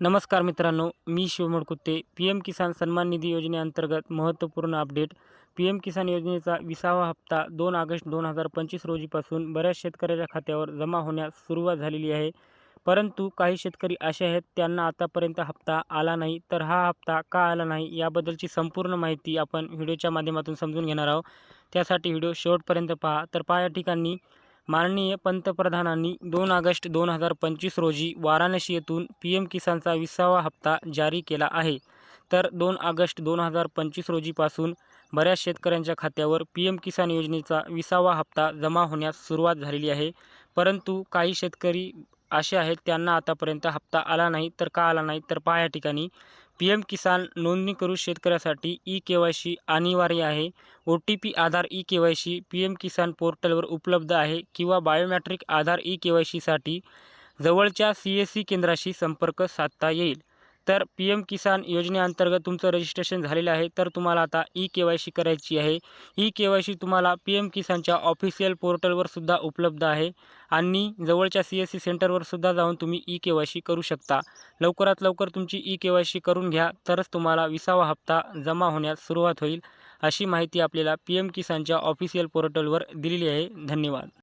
नमस्कार मित्रांनो, मी शिवमोड कुत्ते. पी एम किसान सन्मान निधी योजनेअंतर्गत महत्त्वपूर्ण अपडेट. पी एम किसान योजनेचा 20वा हप्ता 2 ऑगस्ट 2025 रोजीपासून बऱ्याच शेतकऱ्याच्या खात्यावर जमा होण्यास सुरुवात झालेली आहे. परंतु काही शेतकरी असे आहेत त्यांना आतापर्यंत हप्ता आला नाही. तर हा हप्ता का आला नाही याबद्दलची संपूर्ण माहिती आपण व्हिडिओच्या माध्यमातून समजून घेणार आहोत. त्यासाठी व्हिडिओ शेवटपर्यंत पहा. तर पहा या ठिकाणी माननीय पंतप्रधानांनी 2 ऑगस्ट 2025 रोजी वाराणसी येथून पी एम किसानचा 20वा हप्ता जारी केला आहे. तर 2 ऑगस्ट 2025 रोजीपासून बऱ्याच शेतकऱ्यांच्या खात्यावर पी एम किसान योजनेचा 20वा हप्ता जमा होण्यास सुरुवात झालेली आहे. परंतु काही शेतकरी असे आहेत त्यांना आतापर्यंत हप्ता आला नाही. तर का आला नाही? तर पहा या ठिकाणी पी एम किसान नोंदणीकृत शेतकऱ्यासाठी ई-के-वाय-सी अनिवार्य आहे. ओ-टी-पी आधार ई-के-वाय-सी पी एम किसान पोर्टलवर उपलब्ध आहे किंवा बायोमेट्रिक आधार ई-के-वाय-सीसाठी जवळच्या सी-एस-सी केंद्राशी संपर्क साधता येईल. तर पी एम किसान योजनेअंतर्गत तुमचं रजिस्ट्रेशन झालेलं आहे. तर तुम्हाला आता ई-के-वाय-सी करायची आहे. ई-के-वाय-सी तुम्हाला पी एम किसानच्या ऑफिशियल पोर्टलवर सुद्धा उपलब्ध आहे आणि जवळच्या सी-एस-सी सेंटरवर सुद्धा जाऊन तुम्ही ई-के-वाय-सी करू शकता. लवकरात लवकर तुमची ई-के-वाय-सी करून घ्या, तरच तुम्हाला 20वा हप्ता जमा होण्यास सुरुवात होईल. अशी माहिती आपल्याला पी एम किसानच्या ऑफिशियल पोर्टलवर दिलेली आहे. धन्यवाद.